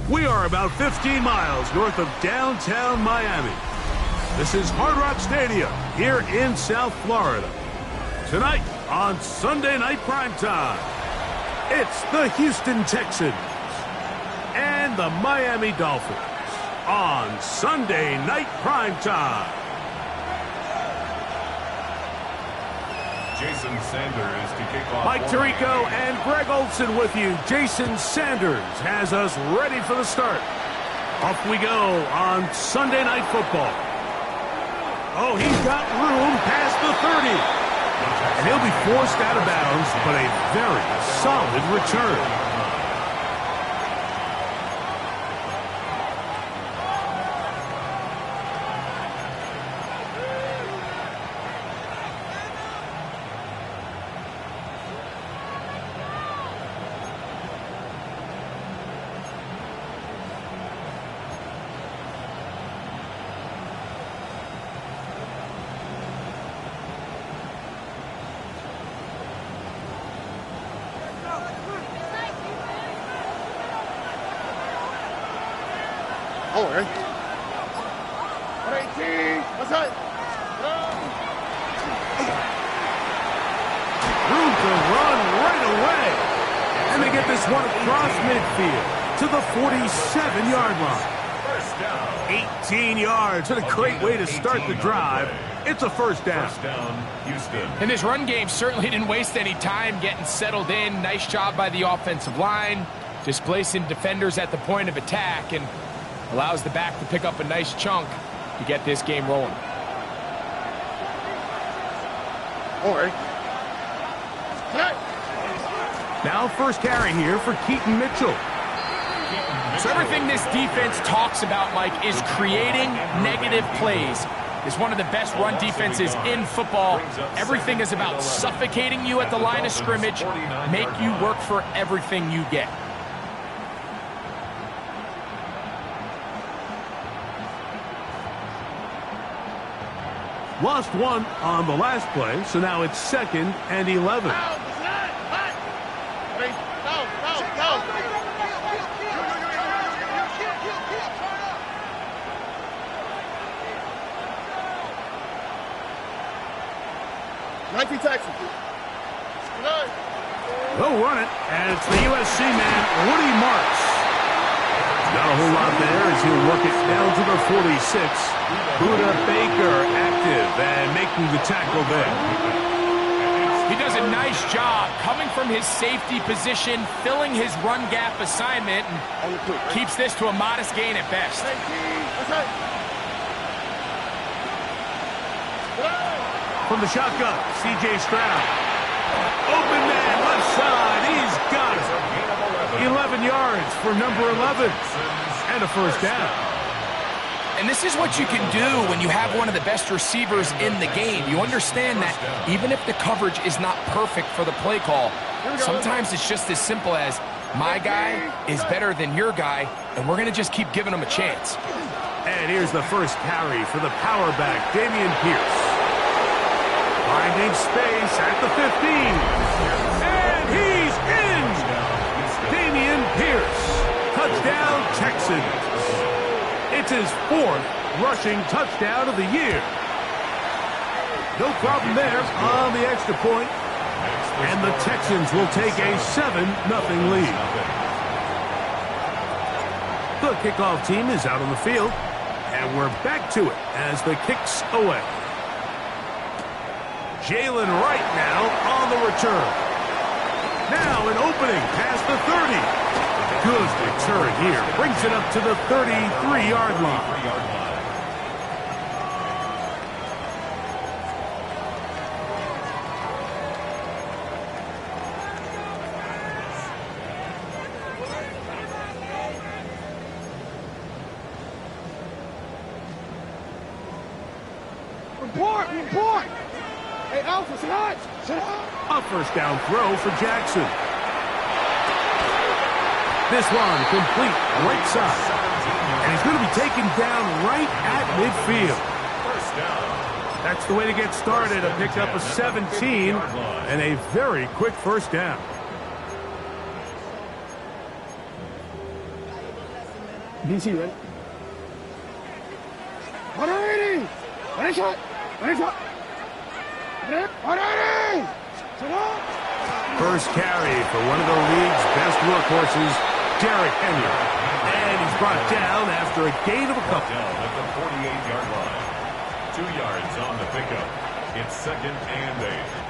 We are about 15 miles north of downtown Miami. This is Hard Rock Stadium here in South Florida. Tonight on Sunday Night Primetime, it's the Houston Texans and the Miami Dolphins on Sunday Night Primetime. Jason Sanders to kick off. Mike Tirico and Greg Olson with you. Jason Sanders has us ready for the start. Off we go on Sunday Night Football. Oh, he's got room past the 30. And he'll be forced out of bounds, but a very solid return. Oh, eh? 118. What's that? Room to run right away. And they get this one across midfield to the 47-yard line. First down. 18 yards. What a great way to start the drive. It's a first down. First down, Houston. And this run game certainly didn't waste any time getting settled in. Nice job by the offensive line, displacing defenders at the point of attack, and allows the back to pick up a nice chunk to get this game rolling. Oh, eh? Now first carry here for Keaton Mitchell. So everything this defense talks about, Mike, is creating negative plays. It's one of the best run defenses in football. Everything is about suffocating you at the line of scrimmage, make you work for everything you get. Lost one on the last play, so now it's 2nd and 11. They'll run it, and it's the USC man, Woody Marks. Not a whole lot there as he'll work it down to the 46. Buda Baker active and making the tackle there. He does a nice job coming from his safety position, filling his run gap assignment, and keeps this to a modest gain at best. From the shotgun, C.J. Stroud. Open man, left side, he's got it. 11 yards for number 11, and a first down. And this is what you can do when you have one of the best receivers in the game. You understand that even if the coverage is not perfect for the play call, sometimes it's just as simple as, my guy is better than your guy, and we're going to just keep giving him a chance. And here's the first carry for the power back, Dameon Pierce. Finding space at the 15. And he's in! Dameon Pierce. Touchdown, Texans. It's his 4th rushing touchdown of the year. No problem there on the extra point. And the Texans will take a 7-0 lead. The kickoff team is out on the field. And we're back to it as the kick's away. Jalen Wright now on the return. Now an opening past the 30. Good return here. Brings it up to the 33-yard line. Report! Hey, Alpha, sit out! A first down throw for Jackson. This one complete right side. And he's going to be taken down right at midfield. That's the way to get started. A pickup of 17 and a very quick first down. DC, ready? 180! Ready, shot! Ready, shot! Ready, 180! Shut up! First carry for one of the league's best workhorses, Derrick Henry. And he's brought down after a gain of a couple. Down at the 48-yard line. 2 yards on the pickup. It's 2nd and 8.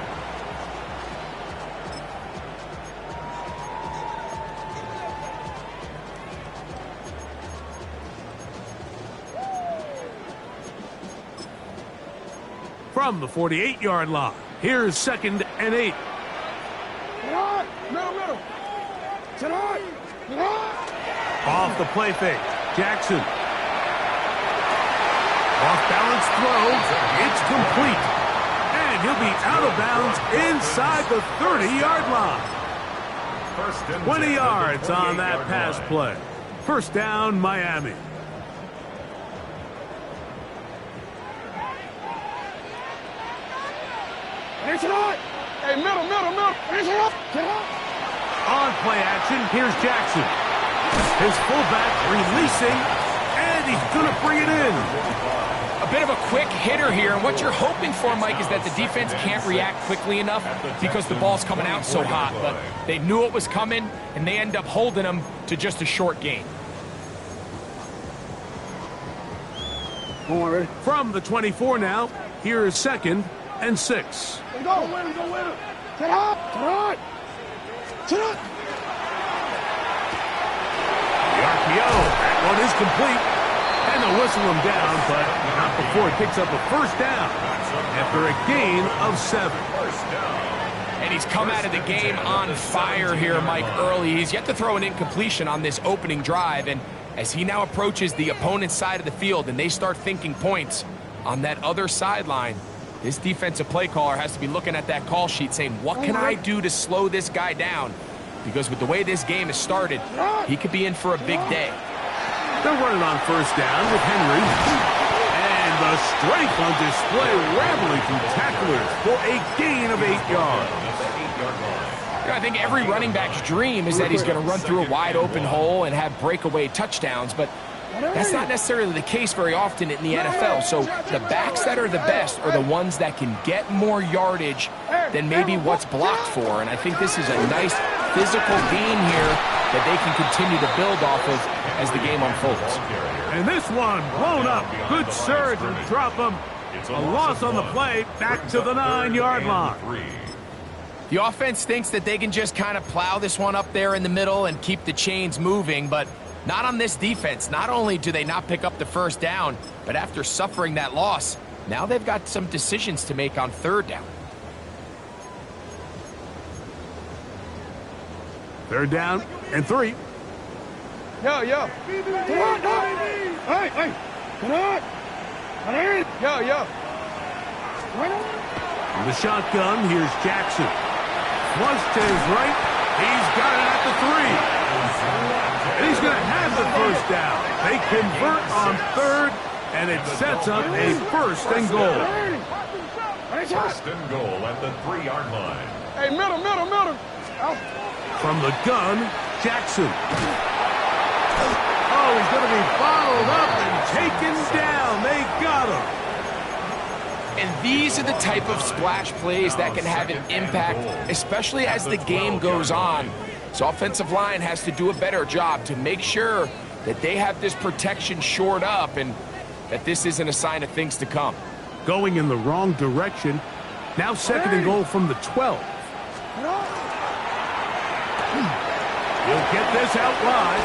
From the 48-yard line, here's 2nd and 8. Get on! Middle! Get on! Get on! Off the play fake, Jackson. Off-balance throw, it's complete. And he'll be out of bounds inside the 30-yard line. 20 yards on that pass play. First down, Miami. Finish it on! Hey, middle! Finish it up! Get up! On play action, here's Jackson. His fullback releasing, and he's going to bring it in. A bit of a quick hitter here, and what you're hoping for, Mike, is that the defense can't react quickly enough because the ball's coming out so hot. But they knew it was coming, and they end up holding them to just a short gain. Come on, ready? From the 24 now, here is 2nd and 6. Go win him! Get up! Get on! Get up! The RPO, that one is complete. And they'll whistle him down, but not before he picks up a first down after a gain of 7. And he's come out of the game on fire here, Mike, early. He's yet to throw an incompletion on this opening drive, and as he now approaches the opponent's side of the field and they start thinking points on that other sideline, this defensive play caller has to be looking at that call sheet saying, what can I do to slow this guy down? Because with the way this game has started, he could be in for a big day. They're running on first down with Henry. And the strength on display, rambling through tacklers for a gain of 8 yards. I think every running back's dream is that he's going to run through a wide open hole and have breakaway touchdowns, but that's not necessarily the case very often in the NFL. So the backs that are the best are the ones that can get more yardage than maybe what's blocked for. And I think this is a nice physical gain here that they can continue to build off of as the game unfolds. And this one blown up. Good surge and drop him. A loss on the play, back to the 9-yard line. The offense thinks that they can just kind of plow this one up there in the middle and keep the chains moving, but not on this defense. Not only do they not pick up the first down, but after suffering that loss, now they've got some decisions to make on 3rd down. 3rd down and 3. Yo! Come on, no! Hey! Come on! Yo! In the shotgun, here's Jackson. Flush to his right. He's got it at the 3. And he's going to have the first down. They convert on 3rd, and it sets up a 1st and goal. 1st and goal at the 3-yard line. Hey, middle! From the gun, Jackson. Oh, he's going to be followed up and taken down. They got him. And these are the type of splash plays that can have an impact, especially as the game goes on. So offensive line has to do a better job to make sure that they have this protection shored up and that this isn't a sign of things to come. Going in the wrong direction. Now 2nd and goal from the 12. He'll get this out wide.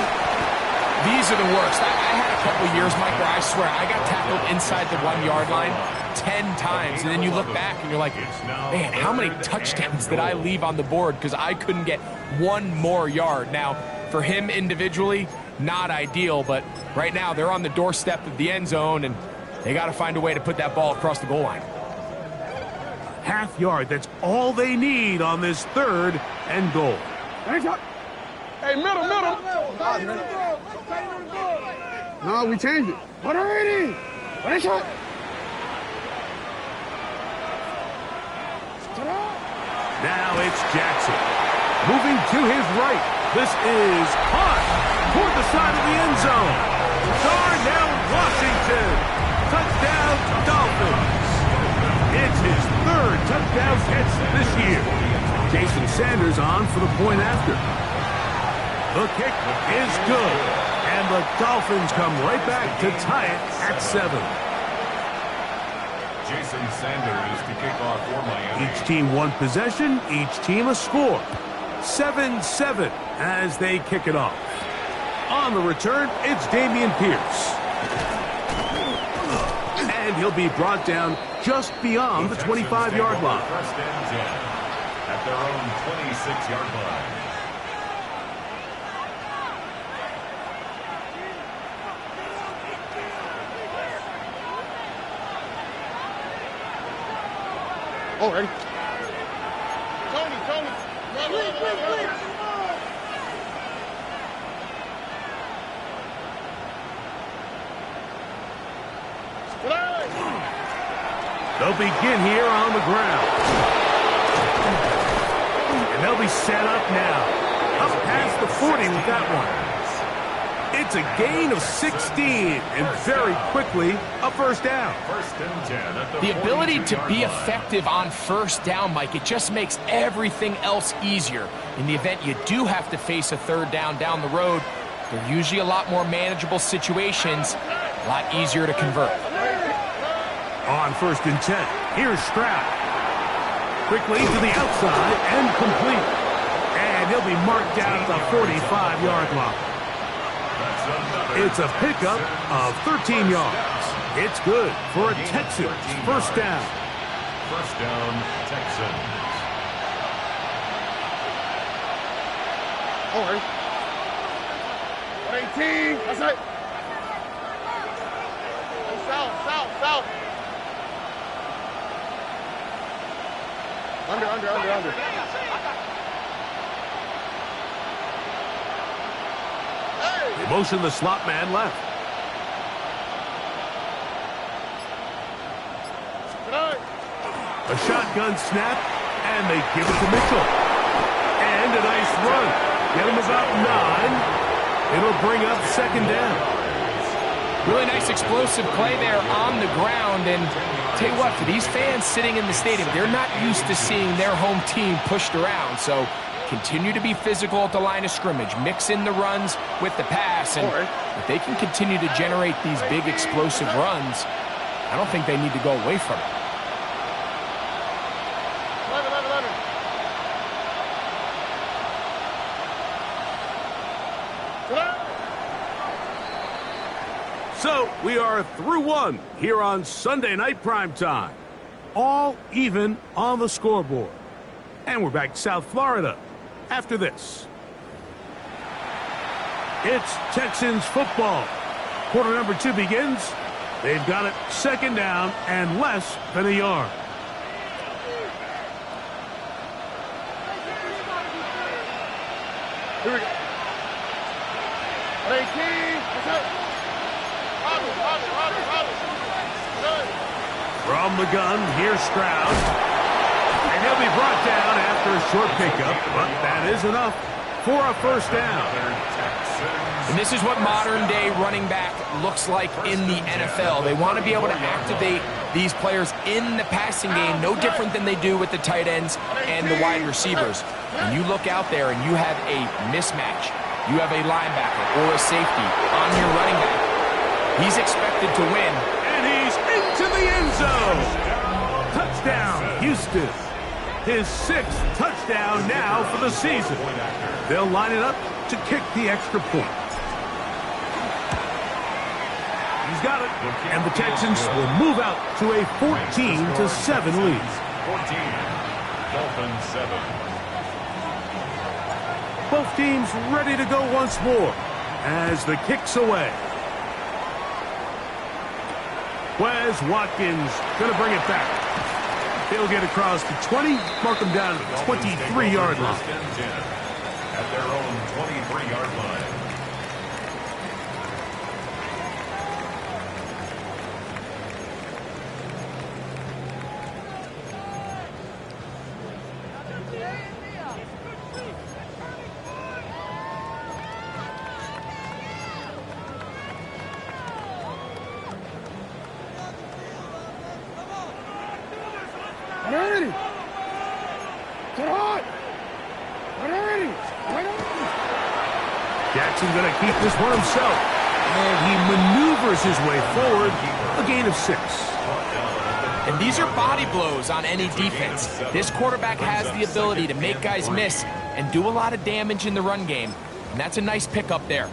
These are the worst. I had a couple years, Mike, where I swear I got tackled inside the 1-yard line 10 times. And then you look back and you're like, man, how many touchdowns did I leave on the board because I couldn't get one more yard? Now, for him individually, not ideal, but right now they're on the doorstep of the end zone and they got to find a way to put that ball across the goal line. Half yard, that's all they need on this 3rd and goal. Hey, middle! No, we changed it. 180! Finish it! Now it's Jackson. Moving to his right. This is caught toward the side of the end zone. Darnell Washington. Touchdown, Dolphins. It's his third touchdown catch this year. Jason Sanders on for the point after. The kick is good, and the Dolphins come right back to tie it at 7. Jason Sanders to kick off for Miami. Each team one possession, each team a score. 7-7 as they kick it off. On the return, it's Dameon Pierce. And he'll be brought down just beyond the 25-yard line. First and 10 at their own 26-yard line. Oh, ready? Tony. Please. They'll begin here on the ground. And they'll be set up now. Up past the 40 with that one. It's a gain of 16, and very quickly, a first down. First and 10 at The ability to 42-yard be line. effective on first down, Mike, it just makes everything else easier. In the event you do have to face a third down the road, they're usually a lot more manageable situations, a lot easier to convert. On first and 10, here's Stroud. Quickly to the outside and complete. And he'll be marked down at the 45-yard line. It's a pickup of 13 yards. It's good for a Texans first down. First down, Texans. Oh, ready? 118. That's it. South. Under. They motion the slot man left. A shotgun snap, and they give it to Mitchell. And a nice run. Get him about 9. It'll bring up second down. Really nice explosive play there on the ground. And tell you what, for these fans sitting in the stadium, they're not used to seeing their home team pushed around. So continue to be physical at the line of scrimmage. Mix in the runs with the pass. And if they can continue to generate these big explosive runs, I don't think they need to go away from it. 11. So we are through one here on Sunday Night Primetime. All even on the scoreboard. And we're back to South Florida after this. It's Texans football. Quarter number 2 begins. They've got it second down and less than a yard. Here we go. 18. That's it. From the gun, here's Stroud. And he'll be brought down after a short pickup, but that is enough for a first down. And this is what modern-day running back looks like in the NFL. They want to be able to activate these players in the passing game, no different than they do with the tight ends and the wide receivers. When you look out there and you have a mismatch, you have a linebacker or a safety on your running back, he's expected to win. And he's into the end zone. Touchdown, Houston. His 6th touchdown now for the season. They'll line it up to kick the extra point. He's got it. And the Texans will move out to a 14-7 lead. 14. Dolphins 7. Both teams ready to go once more as the kick's away. Wes Watkins going to bring it back. He'll get across the 20, mark him down at the 23-yard line. First and 10 at their own 23-yard line. ready. Get on. Ready. Jackson going to keep this one himself. And he maneuvers his way forward. A gain of 6. And these are body blows on any defense. This quarterback has the ability to make guys miss and do a lot of damage in the run game. And that's a nice pickup there.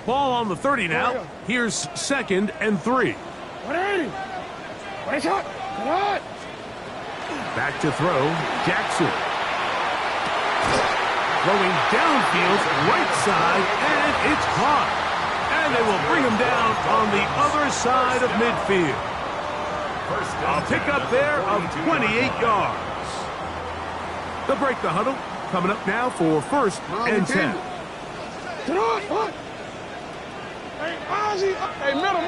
Ball on the 30 now. Here's 2nd and 3. Ready. Ready, shot. Get on. Back to throw. Jackson. Throwing downfield, right side, and it's caught. And they will bring him down on the other side of midfield. A pickup there of 28 yards. They'll break the huddle. Coming up now for 1st and 10. Get on. What? Hey, Ozzy. Hey, middle.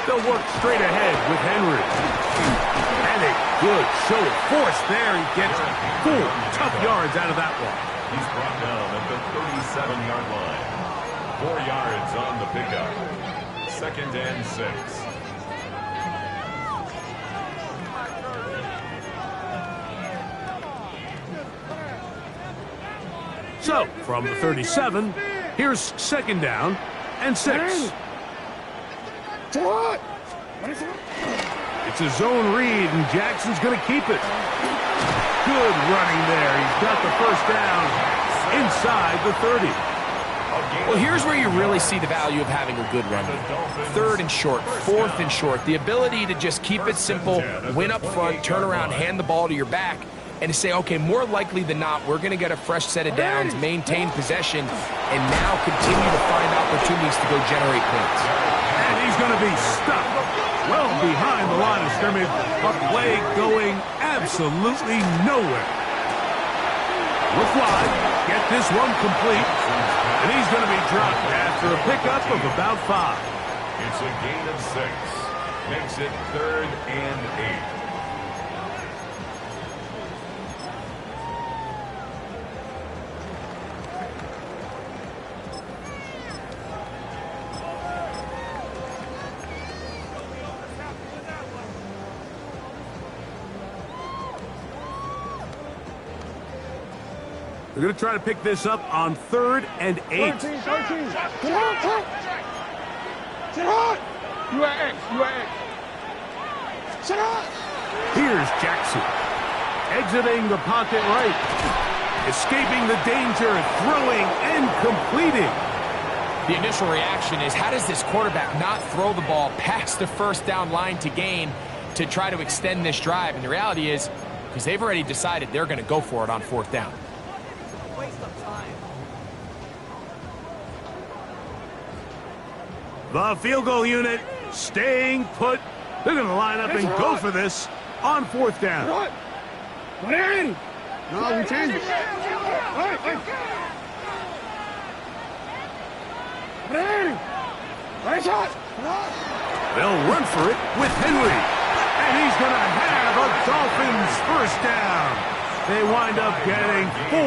They'll work straight ahead with Henry. And a good show of force there. He gets 4 tough yards out of that one. He's brought down at the 37-yard line. 4 yards on the pickup. 2nd and 6. So, from the 37, here's 2nd down and 6. What? It's a zone read, and Jackson's going to keep it. Good running there. He's got the 1st down inside the 30. Well, here's where you really see the value of having a good run game. 3rd and short, 4th and short. The ability to just keep it simple, win up front, turn around, hand the ball to your back, and to say, okay, more likely than not, we're going to get a fresh set of downs, maintain possession, and now continue to find opportunities to go generate points. And he's going to be stuck well behind the line of scrimmage. A play going absolutely nowhere. Looks like get this one complete. And he's going to be dropped after a pickup of about 5. It's a gain of 6. Makes it 3rd and 8. They're going to try to pick this up on 3rd and 8. 13. Get on. Get on. You at X. Sit up. Here's Jackson. Exiting the pocket right. Escaping the danger, throwing and completing. The initial reaction is, how does this quarterback not throw the ball past the 1st down line to gain to try to extend this drive? And the reality is, because they've already decided they're going to go for it on 4th down. The field goal unit staying put. They're going to line up and go for this on 4th down. What in? No, we changed it. Right shot. They'll run for it with Henry. And he's going to have a Dolphins 1st down. They wind up getting 4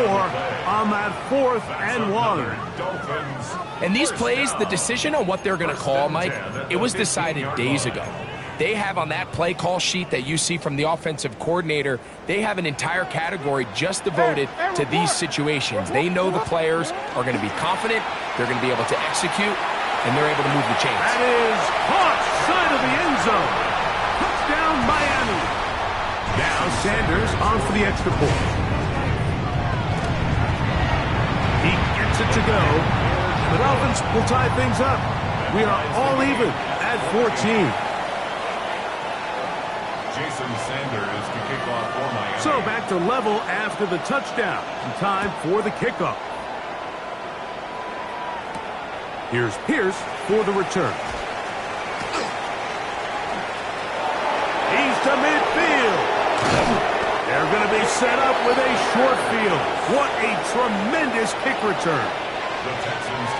on that 4th and 1. And these plays, the decision on what they're going to call, Mike, it was decided days ago. They have on that play call sheet that you see from the offensive coordinator, they have an entire category just devoted to these situations. They know the players are going to be confident, they're going to be able to execute, and they're able to move the chains. That is caught side of the end zone. Touchdown, Miami. Now Sanders on for the extra point. He gets it to go. The Dolphins will tie things up. We are all even at 14. Jason Sanders to kick off for Miami. So back to level after the touchdown. And time for the kickoff. Here's Pierce for the return. He's to midfield. They're going to be set up with a short field. What a tremendous kick return.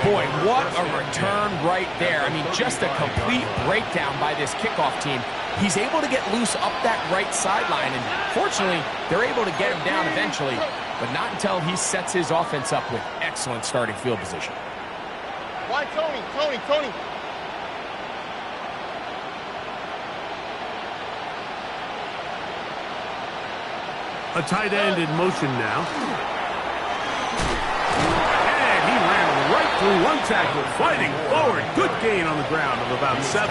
Boy, what a return right there. I mean, just a complete breakdown by this kickoff team. He's able to get loose up that right sideline, and fortunately, they're able to get him down eventually. but not until he sets his offense up with excellent starting field position. Why, Tony? A tight end in motion now. And he ran right through one tackle, fighting forward. Good gain on the ground of about 7.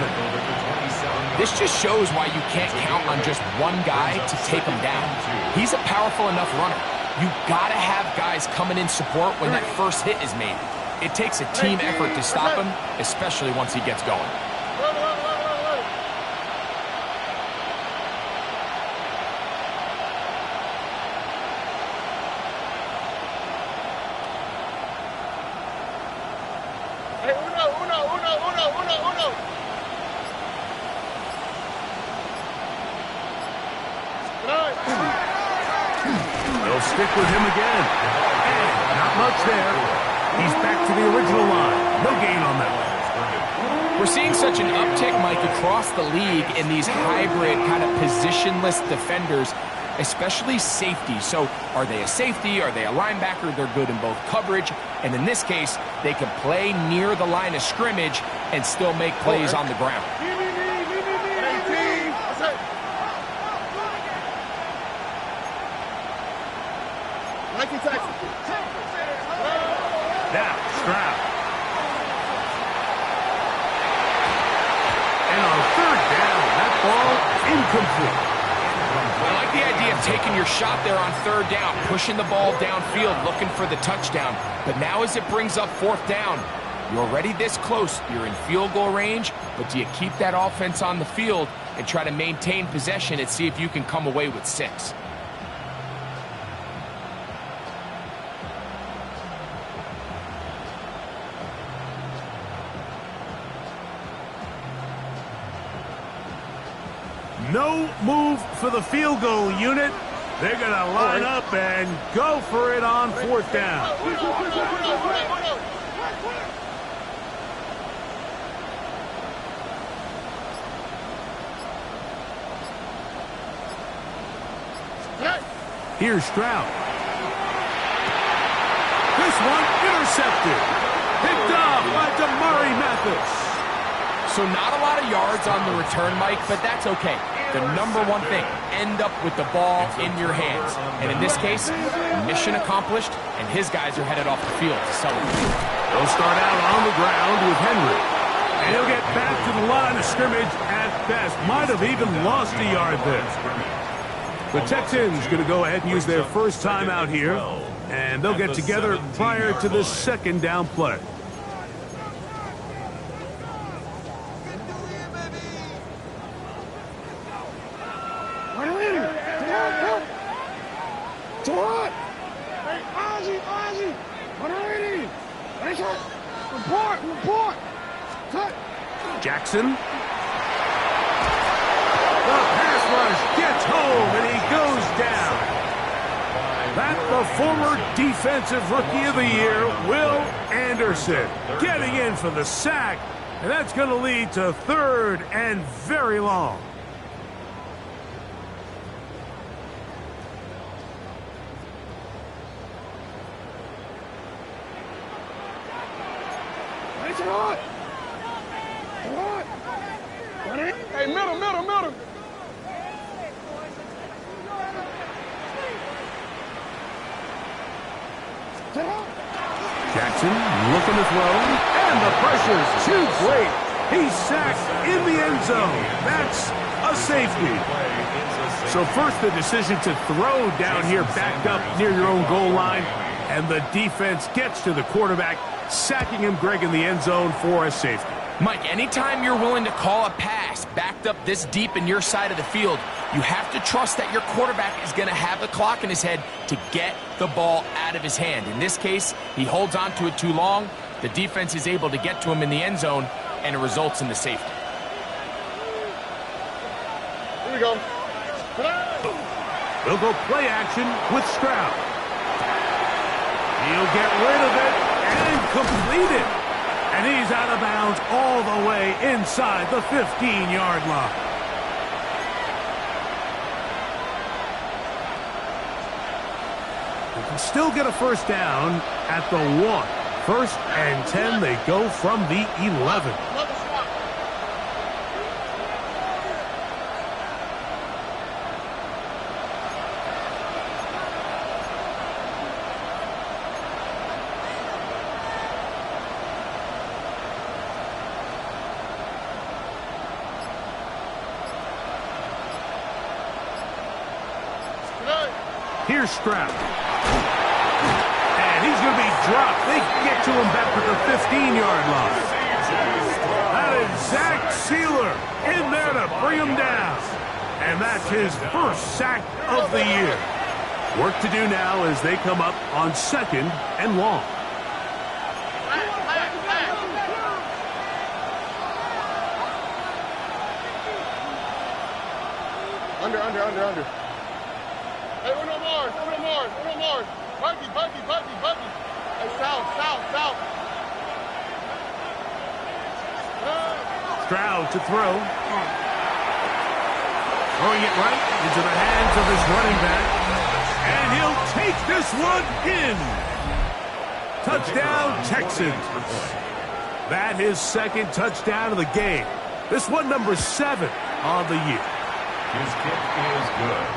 This just shows why you can't count on just one guy to take him down. He's a powerful enough runner. You gotta have guys coming in support when that first hit is made. It takes a team effort to stop him, especially once he gets going. They'll stick with him again. And not much there. He's back to the original line. No gain on that one. We're seeing such an uptick, Mike, across the league in these hybrid kind of positionless defenders, especially safety. So are they a safety? Are they a linebacker? They're good in both coverage. And in this case, they can play near the line of scrimmage and still make plays on the ground. Now, Stroud. And on third down, that ball incomplete. I like the idea of taking your shot there on third down, pushing the ball downfield, looking for the touchdown. But now as it brings up fourth down, you're already this close. You're in field goal range, but do you keep that offense on the field and try to maintain possession and see if you can come away with 6? No move for the field goal unit. They're going to line up and go for it on fourth down. Here's Stroud. This one intercepted. Picked off by Damari Mathis. So not a lot of yards on the return, Mike, but that's okay. The number one thing, end up with the ball in your hands. And in this case, mission accomplished, and his guys are headed off the field to celebrate. They'll start out on the ground with Henry. And he'll get back to the line of scrimmage at best. Might have even lost a yard there. The Texans going to go ahead and use their first time out here. And they'll get together prior to the second down play. Report! Jackson. The pass rush gets home and he goes down. That the former defensive rookie of the year, Will Anderson, getting in for the sack. And that's going to lead to third and very long. Hey, middle. Jackson looking to throw, and the pressure's too great. He's sacked in the end zone. That's a safety. So first the decision to throw down here backed up near your own goal line, and the defense gets to the quarterback, sacking him, Greg, in the end zone for a safety. Mike, anytime you're willing to call a pass backed up this deep in your side of the field, you have to trust that your quarterback is going to have the clock in his head to get the ball out of his hand. In this case, he holds on to it too long. The defense is able to get to him in the end zone, and it results in the safety. Here we go. They'll go play action with Stroud. He'll get rid of it and complete it. And he's out of bounds all the way inside the 15-yard line. can still get a first down at the 1. 1st and 10, they go from the 11. Here's Stroud. And he's going to be dropped. They can get to him back at the 15-yard line. That is Zach Sealer in there to bring him down. And that's his first sack of the year. Work to do now as they come up on 2nd and long. Under. Hey, uno more. Buggy. Hey, south. Stroud to throw. Throwing it right into the hands of his running back. And he'll take this one in. Touchdown, Texans. That his 2nd touchdown of the game. This one number 7 on the year. His kick is good.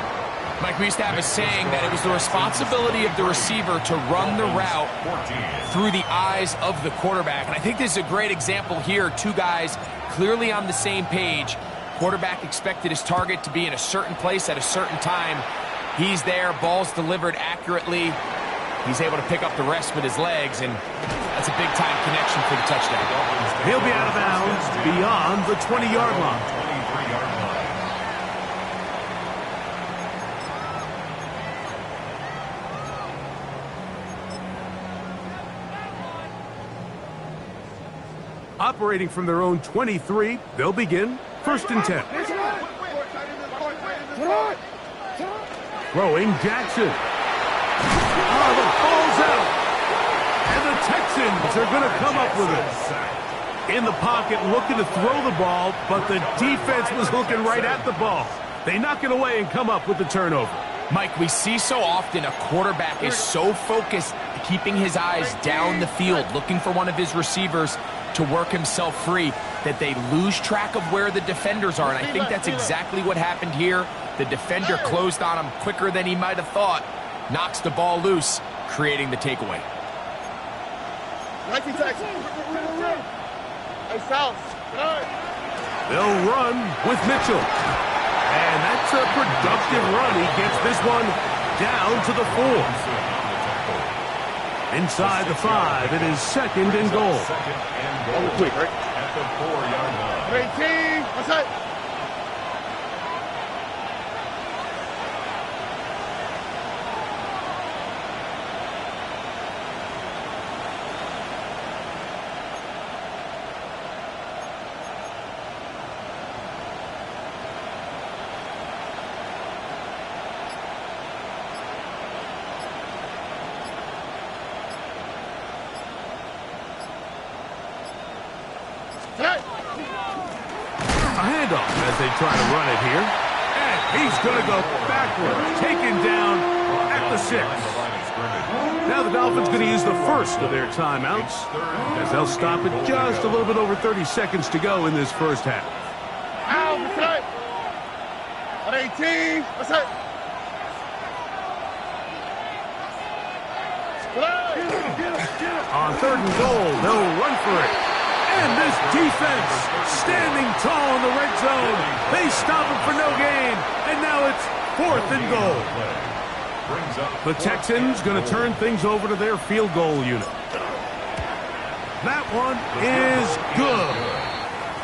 Mike, we used to have a saying that it was the responsibility of the receiver to run the route through the eyes of the quarterback. And I think this is a great example here. 2 guys clearly on the same page. Quarterback expected his target to be in a certain place at a certain time. He's there, ball's delivered accurately. He's able to pick up the rest with his legs, and that's a big-time connection for the touchdown. He'll be out of bounds beyond the 20-yard line. 23-yard line. Operating from their own 23, they'll begin 1st and 10. Throwing Jackson. Oh, the ball's out. And the Texans are going to come up with it. In the pocket, looking to throw the ball, but the defense was looking right at the ball. They knock it away and come up with the turnover. Mike, we see so often a quarterback is so focused, keeping his eyes down the field, looking for one of his receivers to work himself free, that they lose track of where the defenders are. And I think that's exactly what happened here. The defender closed on him quicker than he might have thought, knocks the ball loose, creating the takeaway. They'll run with Mitchell. And that's a productive run. He gets this one down to the 4. Inside the 5, it is 2nd and goal. Quick, right? At the 4-yard line. 18, what's that? A handoff as they try to run it here. And he's going to go backwards, taken down at the 6. Now the Dolphins going to use the first of their timeouts as they'll stop it just a little bit over 30 seconds to go in this first half. At 18, what's that? On 3rd and goal, they'll run for it. And this defense standing tall in the red zone. They stop him for no gain. And now it's 4th and goal. The Texans going to turn things over to their field goal unit. That one is good.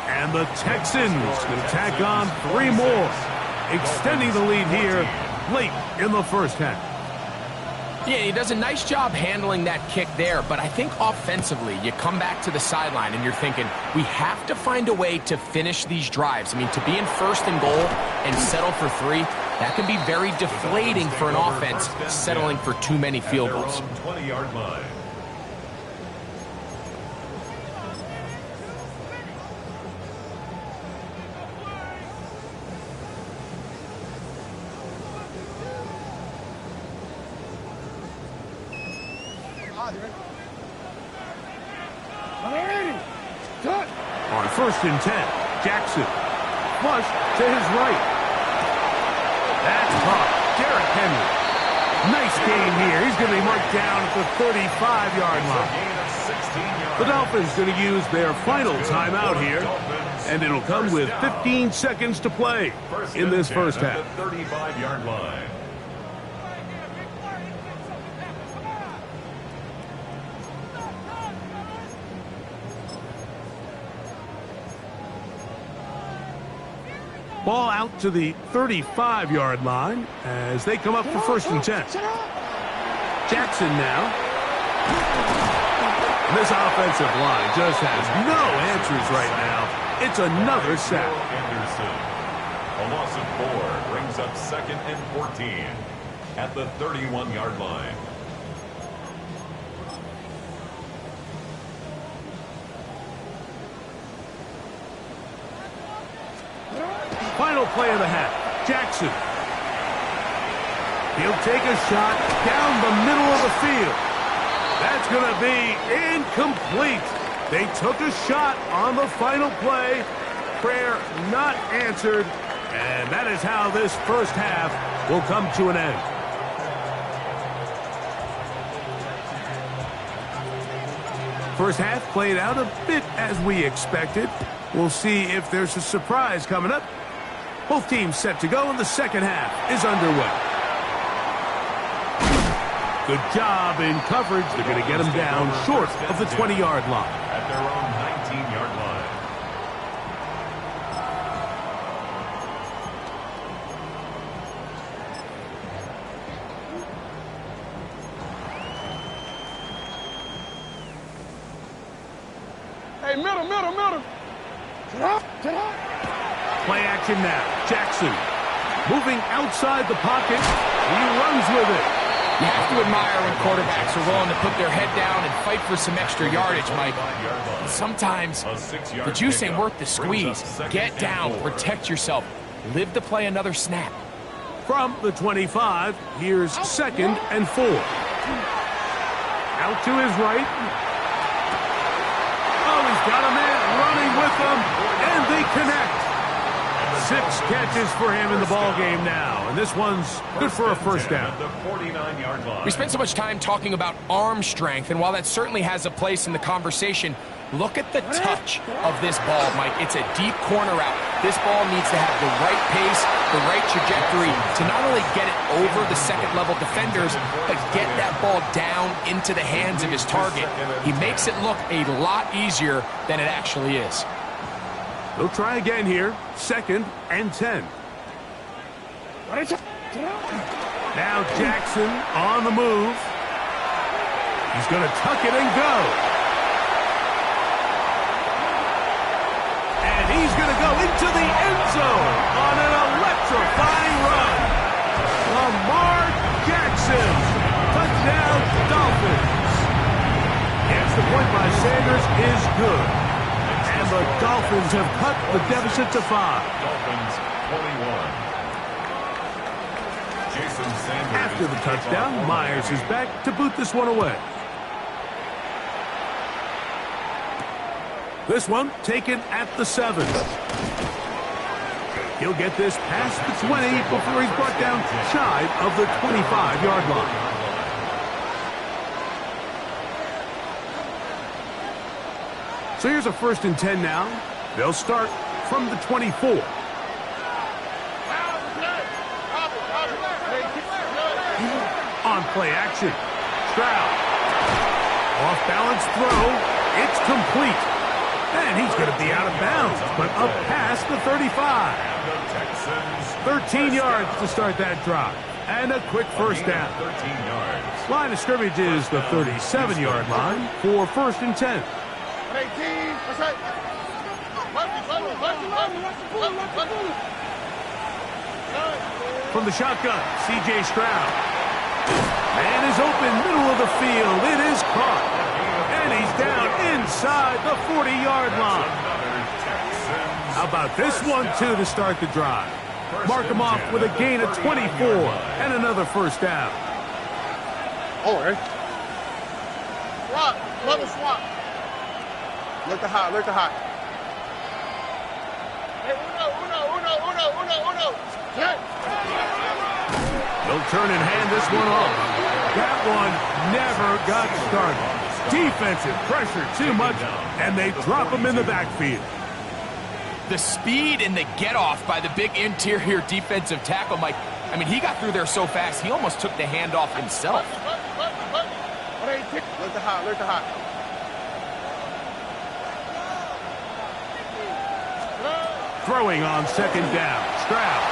And the Texans going to tack on 3 more, extending the lead here late in the first half. Yeah, he does a nice job handling that kick there, but I think offensively, you come back to the sideline and you're thinking, we have to find a way to finish these drives. I mean, to be in 1st and goal and settle for 3, that can be very deflating for an offense settling for too many field goals. 20-yard line. On 1st and 10, Jackson. Flush to his right. That's caught. Derrick Henry. Nice game here. He's going to be marked down at the 35-yard line. The Dolphins going to use their final timeout here, and it'll come with 15 seconds to play in this first half. 35-yard line. Ball out to the 35-yard line as they come up for 1st and 10. Jackson now. And this offensive line just has no answers right now. It's another sack. Anderson. A loss of 4 brings up 2nd and 14 at the 31-yard line. Final play of the half. Jackson. He'll take a shot down the middle of the field. That's going to be incomplete. They took a shot on the final play. Prayer not answered. And that is how this first half will come to an end. First half played out a bit as we expected. We'll see if there's a surprise coming up. Both teams set to go, and the second half is underway. Good job in coverage. They're going to get him down short of the 20-yard line. At their own 19-yard line. Hey, middle. Play action now. Jackson moving outside the pocket. He runs with it. You have to admire when quarterbacks are willing to put their head down and fight for some extra yardage, Mike. Sometimes the juice ain't worth the squeeze. Get down, protect yourself, live to play another snap. From the 25, here's 2nd and 4. Out to his right. Oh, he's got a man running with them, and they connect. 6 catches for him in the ball game now, and this one's good for a first down. We spent so much time talking about arm strength, and while that certainly has a place in the conversation, look at the touch of this ball, Mike. It's a deep corner route. This ball needs to have the right pace, the right trajectory to not only get it over the second-level defenders, but get that ball down into the hands of his target. He makes it look a lot easier than it actually is. They'll try again here. 2nd and 10. Now Jackson on the move. He's going to tuck it and go. And he's going to go into the end zone on an electrifying run. Lamar Jackson. Touchdown, Dolphins. Gets the point by Sanders is good. And the Dolphins have cut the deficit to 5. Dolphins 21. Jason Sanders. After the touchdown, Myers is back to boot this one away. This one taken at the 7. He'll get this past the 20 before he's brought down shy of the 25-yard line. So here's a 1st and 10 now. They'll start from the 24. On play action. Stroud. Off balance throw. It's complete. And he's going to be out of bounds, but up past the 35. 13 yards to start that drive. And a quick first down. 13 yards. Line of scrimmage is the 37-yard line for 1st and 10. From the shotgun, C.J. Stroud. Man is open, middle of the field. It is caught. And he's down inside the 40-yard line. How about this one, too, to start the drive? Mark him off with a gain of 24 and another first down. All right. Swap. Level swap. Look the hot. Look the hot. Hey, uno. Check. They'll turn and hand this one off. That one never got started. Defensive pressure too much, and they drop him in the backfield. The speed and the get-off by the big interior defensive tackle, Mike. I mean, he got through there so fast, he almost took the handoff himself. Look the hot. Look the hot. Throwing on second down. Stroud.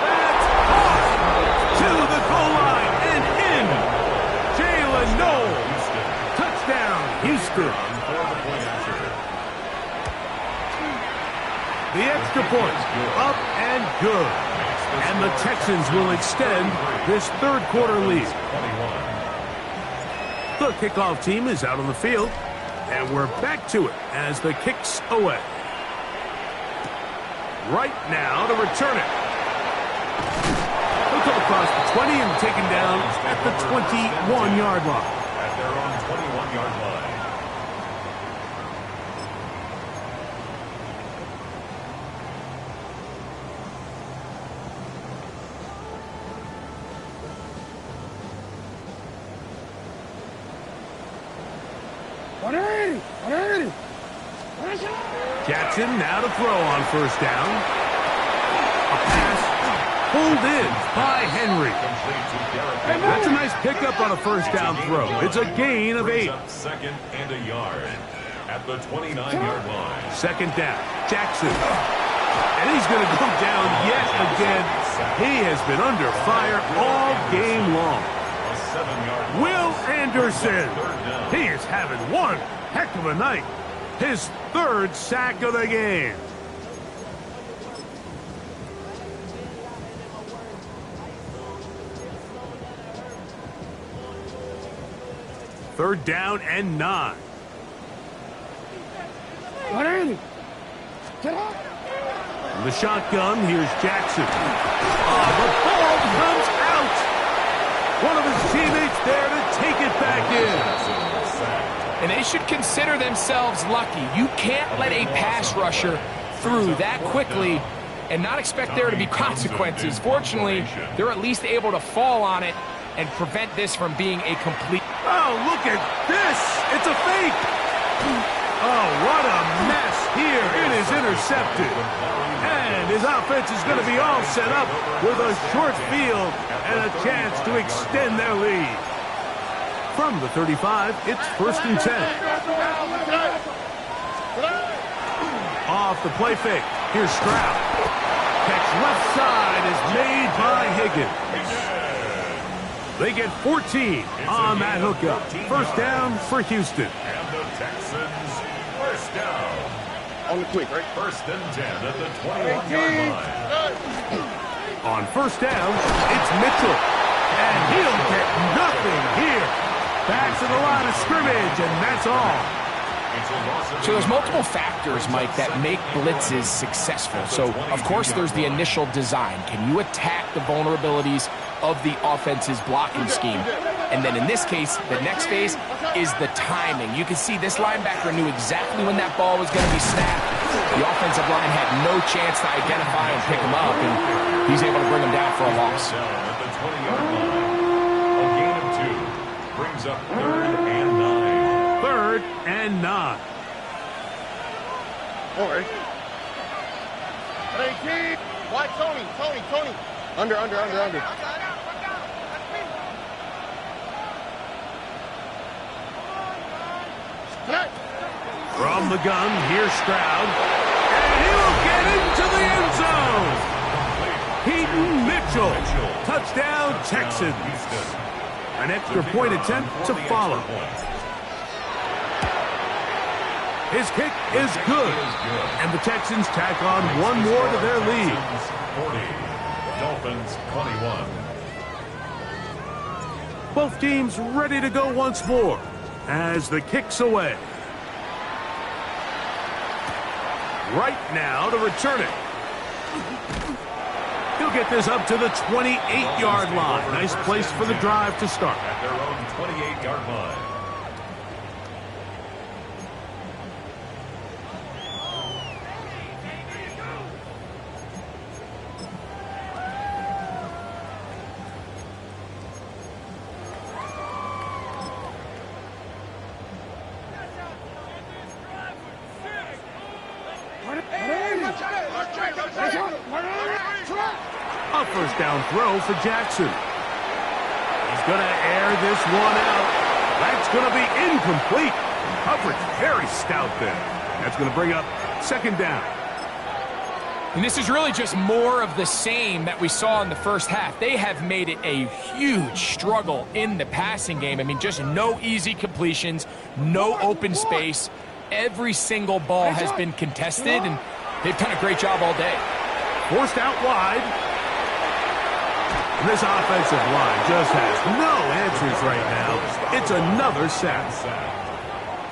That's off to the goal line and in. Jalen Knowles. Touchdown, Houston. The extra point, up and good. And the Texans will extend this third quarter lead. The kickoff team is out on the field, and we're back to it as the kick's away. Right now to return it. He'll come across the 20 and taken down at the 21-yard line. At their own 21-yard line. Jackson now to throw on first down. A pass pulled in by Henry. That's a nice pickup on a first down throw. It's a gain of 8. Second and a yard at the 29-yard line. Second down, Jackson. And he's going to go down yet again. He has been under fire all game long. A 7-yard Will Anderson. He is having one heck of a night. His third sack of the game. Third down and 9. In the shotgun, here's Jackson. The ball comes out. One of his teammates there to take it back in. And they should consider themselves lucky. You can't let a pass rusher through that quickly and not expect there to be consequences. Fortunately, they're at least able to fall on it and prevent this from being a complete... Oh, look at this! It's a fake! Oh, what a mess here. It is intercepted. And his offense is going to be all set up with a short field and a chance to extend their lead. From the 35, it's first and 10. Off the play fake. Here's Stroud. Catch left side is made by Higgins. They get 14 on that hookup. First down for Houston. And the Texans, first down. On the quick, right? First and 10 at the 21-yard line. On first down, it's Mitchell. And he'll get nothing here. Back to the line of scrimmage, and that's all. So there's multiple factors, Mike, that make blitzes successful. So, of course, there's the initial design. Can you attack the vulnerabilities of the offense's blocking scheme? And then in this case, the next phase is the timing. You can see this linebacker knew exactly when that ball was going to be snapped. The offensive line had no chance to identify and pick him up, and he's able to bring him down for a loss. At the 20-yard line. A gain of 2 brings up third and 9. Third and 9. All right. Hey, kid. Why, Tony. Under. From the gun, here's Stroud. And he'll get into the end zone. Keaton Mitchell. Touchdown, Texans. An extra point attempt to follow. His kick is good. And the Texans tack on one more to their lead. 40. Dolphins 21. Both teams ready to go once more as the kick's away. Right now to return it. He'll get this up to the 28-yard line. Nice place for the drive to start. At their own 28-yard line. A first down throw for Jackson. He's going to air this one out. That's going to be incomplete. Coverage very stout there. That's going to bring up second down. And this is really just more of the same that we saw in the first half. They have made it a huge struggle in the passing game. I mean, just no easy completions, no open space. Every single ball has been contested, and they've done a great job all day. Forced out wide. And this offensive line just has no answers right now. It's another sack.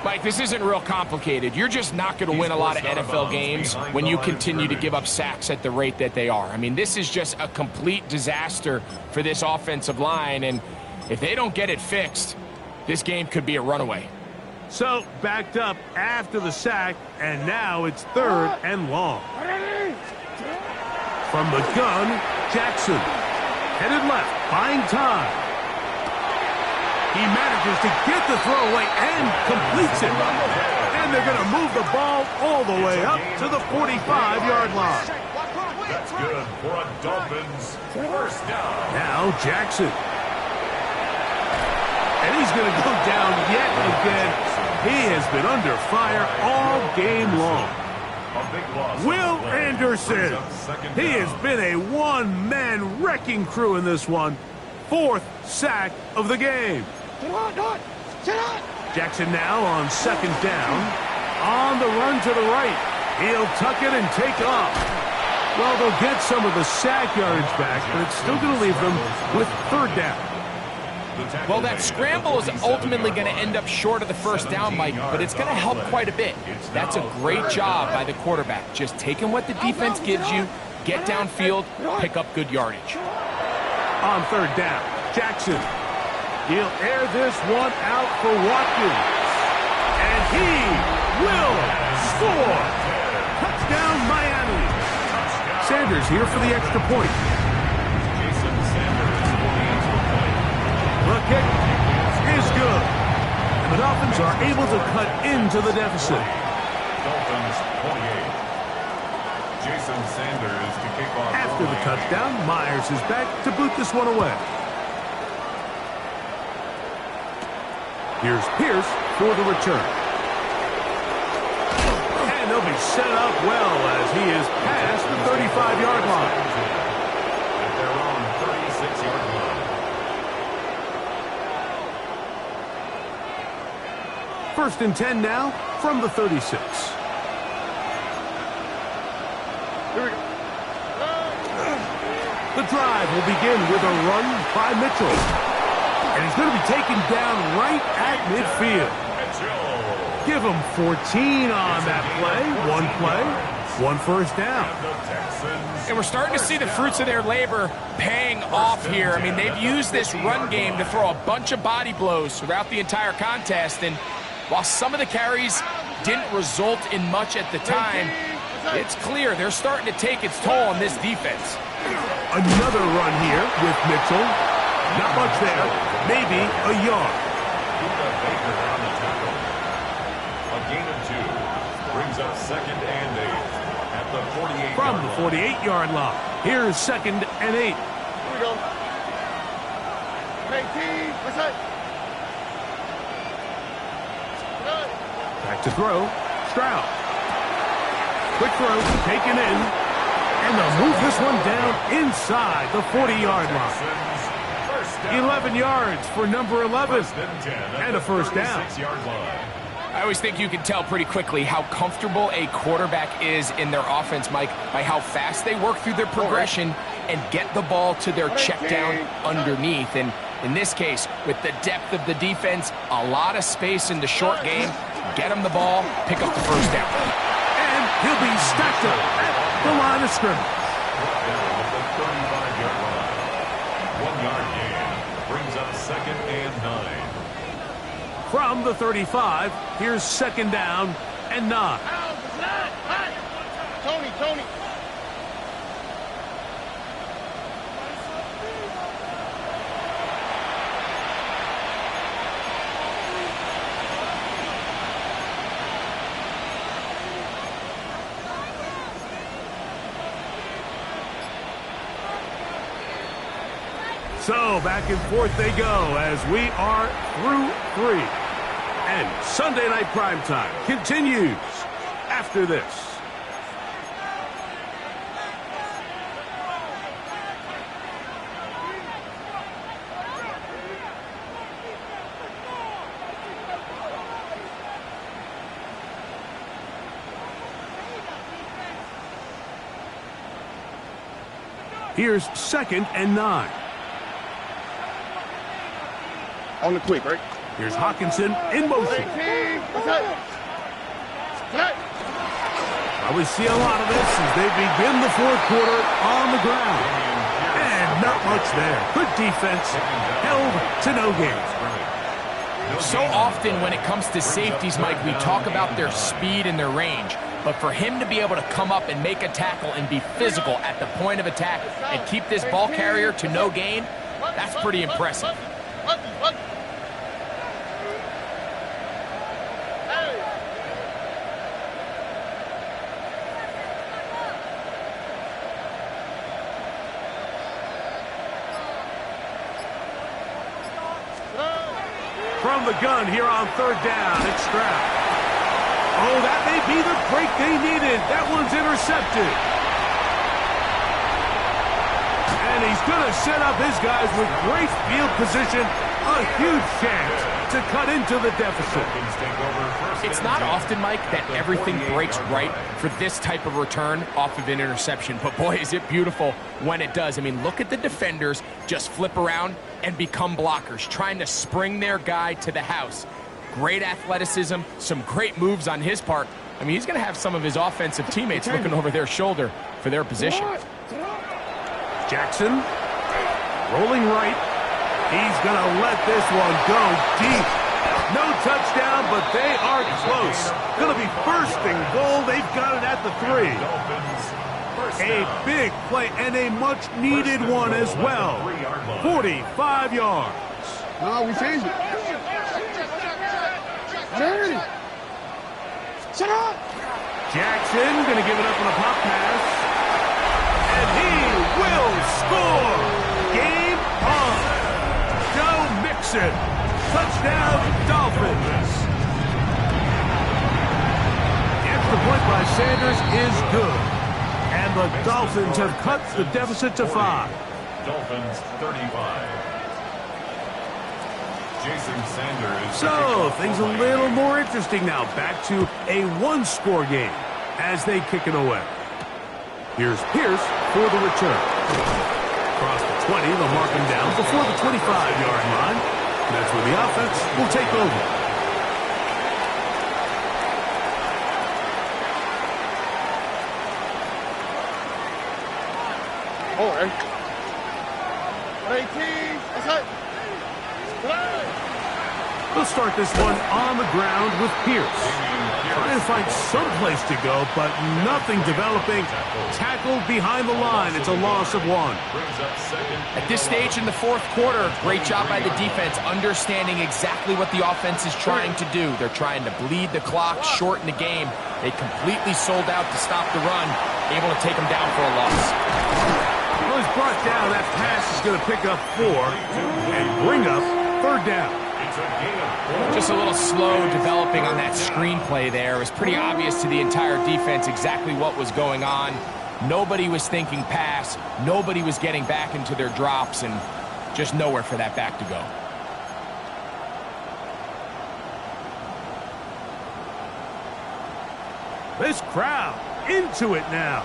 Mike, this isn't real complicated. You're just not going to win a lot of NFL games when you continue to give up sacks at the rate that they are. I mean, this is just a complete disaster for this offensive line, and if they don't get it fixed, this game could be a runaway. So, backed up after the sack, and now it's third and long. From the gun, Jackson. Headed left, buying time. He manages to get the throw away and completes it. And they're going to move the ball all the way up to the 45-yard line. That's good for a Dolphins first down. Now Jackson. And he's going to go down yet again. He has been under fire all game long. Will Anderson. He has been a one-man wrecking crew in this one. Fourth sack of the game. Jackson now on second down. On the run to the right. He'll tuck it and take off. Well, they'll get some of the sack yardage back, but it's still going to leave them with third down. Well, that scramble is ultimately going to end up short of the first down, Mike, but it's going to help quite a bit. That's a great job by the quarterback. Just taking what the defense gives you, get downfield, pick up good yardage. On third down, Jackson. He'll air this one out for Watkins. And he will score. Touchdown, Miami. Sanders here for the extra point. The kick is good. And the Dolphins are able to cut into the deficit. Dolphins 28. Jason Sanders to kick off. After the touchdown, Myers is back to boot this one away. Here's Pierce for the return. And they'll be set up well as he is past the 35-yard line. At their own 36-yard line. First and 10 now from the 36. Here we go. The drive will begin with a run by Mitchell. And he's going to be taken down right at midfield. Give him 14 on that play, one first down. And we're starting to see the fruits of their labor paying off here. I mean, they've used this run game to throw a bunch of body blows throughout the entire contest, and while some of the carries didn't result in much at the time, it's clear they're starting to take its toll on this defense. Another run here with Mitchell. Not much there, maybe a yard. A gain of 2 brings up second and 8 at the 48. From the 48-yard line, here's second and 8. Here we go. 18, what's that? Back to throw. Stroud. Quick throw, taken in. And they'll move this one down inside the 40-yard line. 11 yards for number 11. And a first down. I always think you can tell pretty quickly how comfortable a quarterback is in their offense, Mike, by how fast they work through their progression and get the ball to their check down underneath. And in this case, with the depth of the defense, a lot of space in the short game, get him the ball, pick up the first down. And he'll be stacked up at the line of scrimmage. second and 9. From the 35, here's second down and 9. Tony. So back and forth they go as we are through 3. And Sunday Night Primetime continues after this. Here's second and 9. On the quick, right? Here's Hawkinson in motion. Well, we see a lot of this as they begin the fourth quarter on the ground. And not much there. Good defense, held to no gain. So often when it comes to safeties, Mike, we talk about their speed and their range. But for him to be able to come up and make a tackle and be physical at the point of attack and keep this ball carrier to no gain, that's pretty impressive. From the gun here on third down, it's Stroud. Oh, that may be the break they needed. That one's intercepted. And he's going to set up his guys with great field position. A huge chance to cut into the deficit. It's not often, Mike, that everything breaks right for this type of return off of an interception. But boy, is it beautiful when it does. I mean, look at the defenders just flip around and become blockers, trying to spring their guy to the house. Great athleticism, some great moves on his part. I mean, he's going to have some of his offensive teammates looking over their shoulder for their position. Jackson, rolling right. He's going to let this one go deep. No touchdown, but they are close. Going to be first and goal. They've got it at the 3. A big play and a much-needed one as well. 45 yards. No, we changed it. Journey. Shut up. Jackson going to give it up on a pop pass. And he will score. Game on. Joe Mixon. Touchdown, Dolphins. The extra point by Sanders is good. And the Dolphins have cut the deficit to 5. Dolphins 35. Jason Sanders. So, things a little more interesting now. Back to a one-score game as they kick it away. Here's Pierce for the return. Across the 20, they'll mark him down before the 25-yard line. That's where the offense will take over. All right. 18. That's it. They'll start this one on the ground with Pierce. Trying to find some place to go, but nothing developing. Tackled behind the line. It's a loss of 1. At this stage in the fourth quarter, great job by the defense, understanding exactly what the offense is trying to do. They're trying to bleed the clock, shorten the game. They completely sold out to stop the run, able to take them down for a loss. Well, he's brought down. That pass is going to pick up 4 and bring up third down. Just a little slow developing on that screenplay there. It was pretty obvious to the entire defense exactly what was going on. Nobody was thinking pass. Nobody was getting back into their drops, and just nowhere for that back to go. This crowd into it now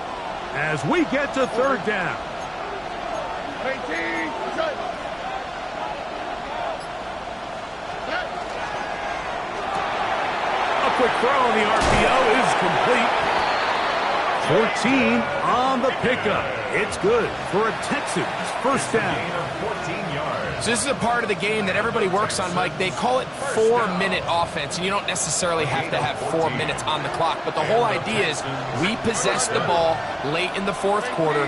as we get to third down. 18. Quick throw on the RPO is complete. 14 on the pickup. It's good for a Texans first down. 14 yards. So this is a part of the game that everybody works on, Mike. They call it 4-minute offense, and you don't necessarily have to have 4 minutes on the clock. But the whole idea is we possess the ball late in the fourth quarter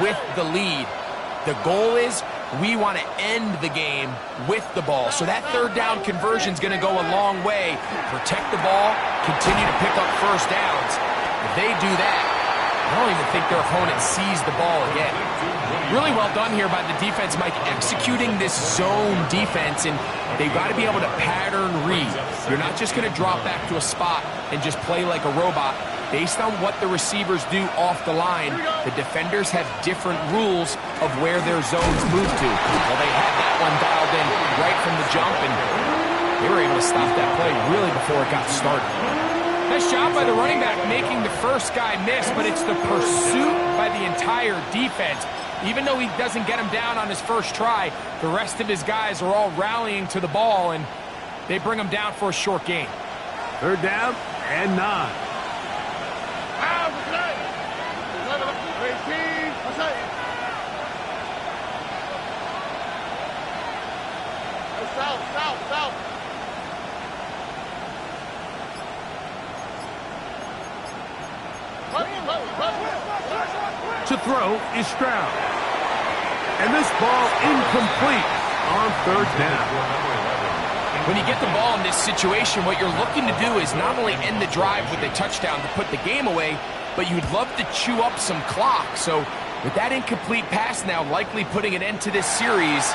with the lead. The goal is we want to end the game with the ball. So that third down conversion is going to go a long way. Protect the ball, continue to pick up first downs. If they do that, I don't even think their opponent sees the ball again. Really well done here by the defense, Mike, executing this zone defense, and they've got to be able to pattern read. You're not just going to drop back to a spot and just play like a robot. Based on what the receivers do off the line, the defenders have different rules of where their zones move to. Well, they had that one dialed in right from the jump, and they were able to stop that play really before it got started. Nice job by the running back making the first guy miss, but it's the pursuit by the entire defense. Even though he doesn't get him down on his first try, the rest of his guys are all rallying to the ball, and they bring him down for a short gain. Third down and 9. South. To throw is Stroud. And this ball incomplete on third down. When you get the ball in this situation, what you're looking to do is not only end the drive with a touchdown to put the game away, but you'd love to chew up some clock. So with that incomplete pass now likely putting an end to this series,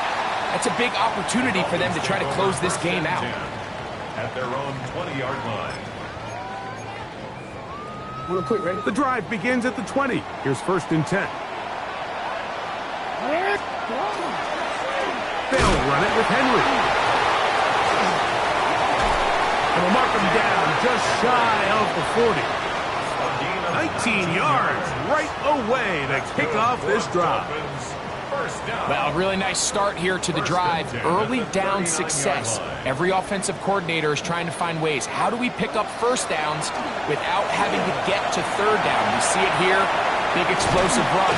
that's a big opportunity for them to try to close this game out. At their own 20-yard line. Real quick, ready? The drive begins at the 20. Here's first and 10. They'll run it with Henry. And they'll mark him down just shy of the 40. 19 yards right away to kick off this drive. Well, a really nice start here to the drive. Early down success. Every offensive coordinator is trying to find ways. How do we pick up first downs without having to get to third down? We see it here. Big explosive run.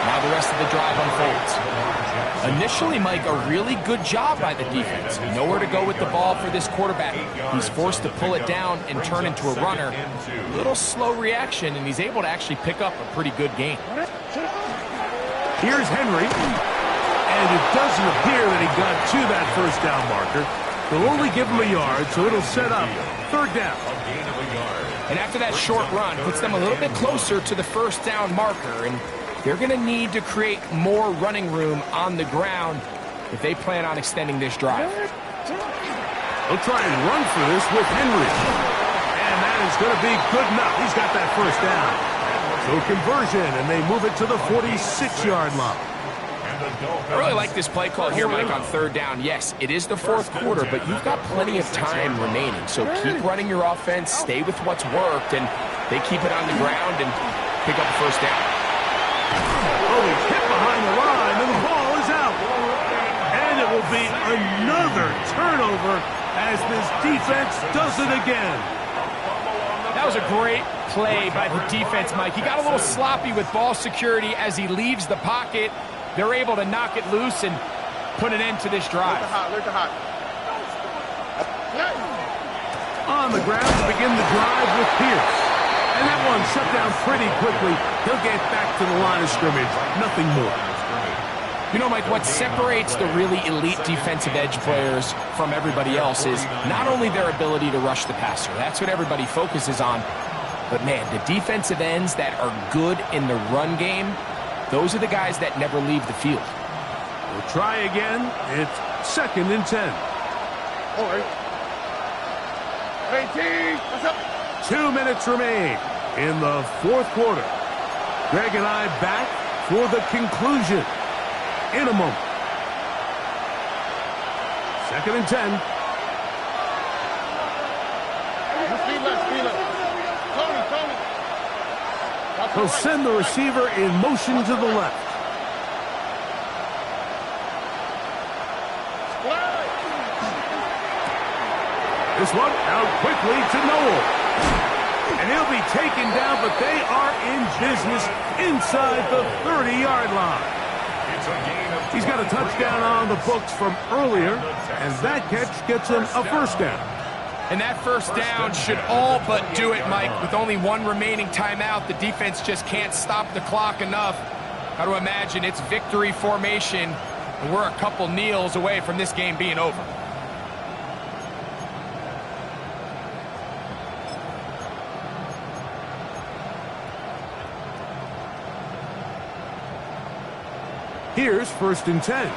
Now the rest of the drive unfolds. Initially, Mike, a really good job by the defense. Nowhere to go with the ball for this quarterback. He's forced to pull it down and turn into a runner. Little slow reaction, and he's able to actually pick up a pretty good gain. Here's Henry, and it doesn't appear that he got to that first down marker. They'll only give him a yard, so it'll set up third down. And after that short run, puts them a little bit closer to the first down marker, and they're going to need to create more running room on the ground if they plan on extending this drive. They'll try and run for this with Henry, and that is going to be good enough. He's got that first down. So conversion, and they move it to the 46-yard line. I really like this play call here, Mike, on third down. Yes, it is the fourth quarter, but you've got plenty of time remaining. So keep running your offense, stay with what's worked, and they keep it on the ground and pick up the first down. Oh, he's hit behind the line, and the ball is out. And it will be another turnover as this defense does it again. That was a great play by the defense, Mike. He got a little sloppy with ball security as he leaves the pocket. They're able to knock it loose and put an end to this drive. On the ground to begin the drive with Pierce. And that one shut down pretty quickly. He'll get back to the line of scrimmage. Nothing more. You know, Mike, what separates the really elite defensive edge players from everybody else is not only their ability to rush the passer. That's what everybody focuses on. But, man, the defensive ends that are good in the run game, those are the guys that never leave the field. We'll try again. It's second and 10. All right. 18. What's up? 2 minutes remain in the fourth quarter. Greg and I back for the conclusion in a moment. Second and 10. He'll send the receiver in motion to the left. This one out quickly to Noel. And he'll be taken down, but they are in business inside the 30-yard line. It's a gain of He's got a touchdown on the books from earlier, and that catch gets him a first down. And that first down should all but do it, Mike. With only one remaining timeout, the defense just can't stop the clock enough. Got to imagine it's victory formation, and we're a couple kneels away from this game being over. Here's 1st and 10.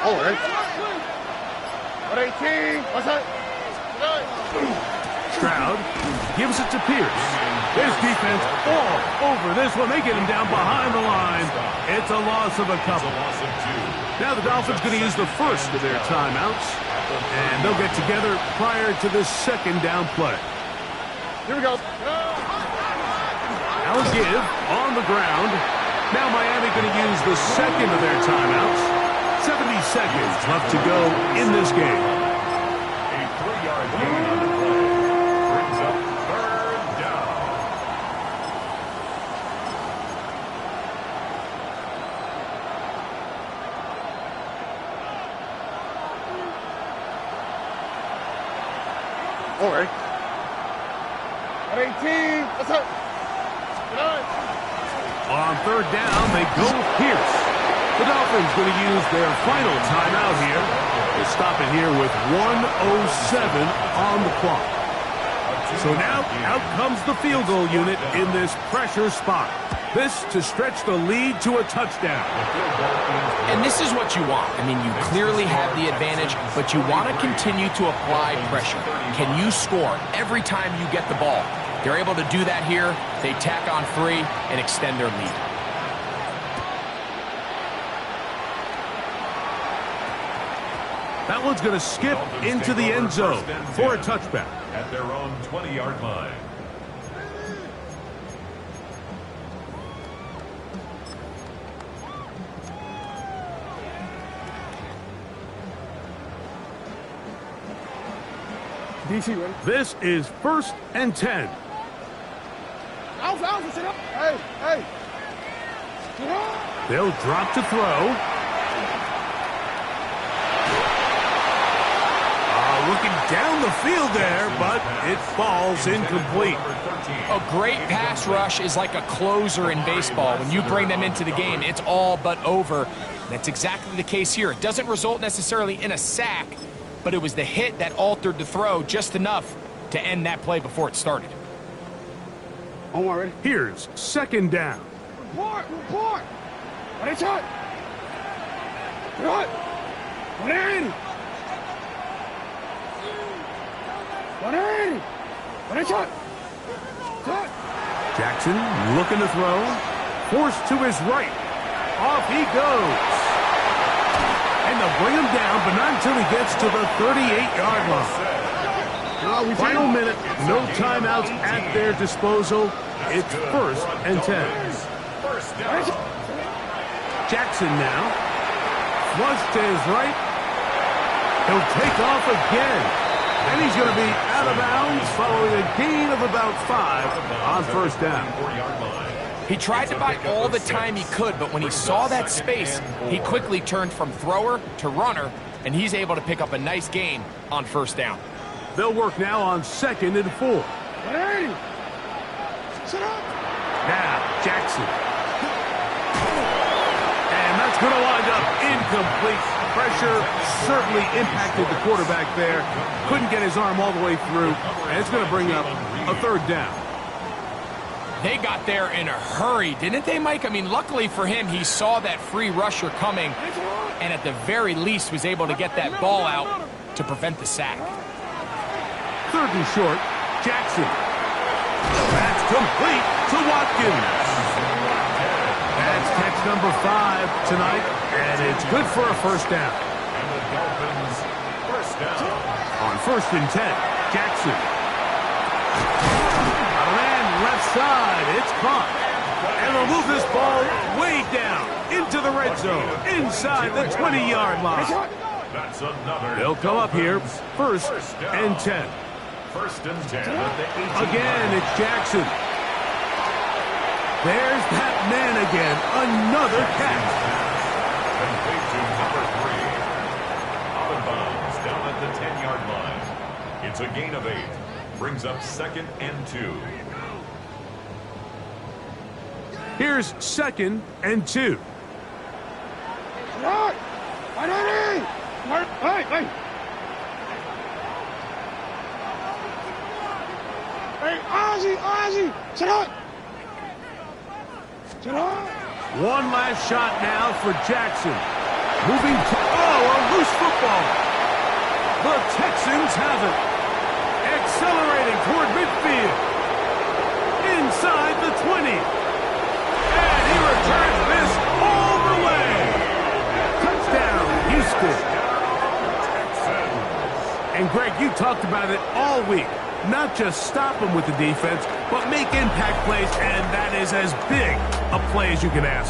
All right. 18. What's that? Stroud gives it to Pierce. His defense all over this one. They get him down behind the line. It's a loss of a couple. Now the Dolphins going to use the first of their timeouts, and they'll get together prior to this 2nd down play. Here we go. Now a give on the ground. Now Miami going to use the 2nd of their timeouts. 70 seconds left to go in this game. A 3-yard gain on the play. Brings up 3rd down. All right. 18. What's that? On 3rd down, they go with Pierce. The Dolphins going to use their final timeout here. They stop it here with 1:07 on the clock. So now, out comes the field goal unit in this pressure spot. This to stretch the lead to a touchdown. And this is what you want. I mean, you clearly have the advantage, but you want to continue to apply pressure. Can you score every time you get the ball? They're able to do that here. They tack on 3 and extend their lead. That one's going to skip into the end zone for a touchback. At their own 20-yard line. DC ready? This is 1st and 10. Alpha, sit up. Hey. Sit up. They'll drop to throw. Looking down the field there, but it falls incomplete. A great pass rush is like a closer in baseball. When you bring them into the game, it's all but over. That's exactly the case here. It doesn't result necessarily in a sack, but it was the hit that altered the throw just enough to end that play before it started. Omar ready? Here's 2nd down. Report. Ready, shot. Good. 180. 180. Ready, shot. Jackson looking to throw. Forced to his right. Off he goes. And they'll bring him down, but not until he gets to the 38-yard line. Final minute, no timeouts at their disposal. It's 1st and 10. Jackson now. Flush to his right. He'll take off again. And he's going to be out of bounds following a gain of about 5 on 1st down. He tried to buy all the time he could, but when he saw that space, he quickly turned from thrower to runner, and he's able to pick up a nice gain on 1st down. They'll work now on 2nd and 4. 180. Sit up. Now, Jackson. And that's going to wind up incomplete. Pressure certainly impacted the quarterback there. Couldn't get his arm all the way through, and it's going to bring up a 3rd down. They got there in a hurry, didn't they, Mike? I mean, luckily for him, he saw that free rusher coming, and at the very least was able to get that ball out to prevent the sack. 3rd and short, Jackson. That's complete to Watkins. That's catch number 5 tonight, and it's good for a 1st down. And the Dolphins, 1st down. On 1st and 10, Jackson. A man left side, it's caught. And they'll move this ball way down into the red zone, inside the 20-yard line. That's another. They'll come up here, 1st and 10. 1st and 10 at the 18. Again, it's Jackson. There's that man again. Another catch. Complete to number 3. Out of bounds, down at the 10-yard line. It's a gain of 8. Brings up 2nd and 2. Here's 2nd and 2. Right. Hey, hey. Hey, Ozzy. Sit up. One last shot now for Jackson. Moving to, a loose football. The Texans have it. Accelerating toward midfield. Inside the 20. And he returns this all the way. Touchdown, Houston. And Greg, you talked about it all week. Not just stop them with the defense, but make impact plays, and that is as big a play as you can ask.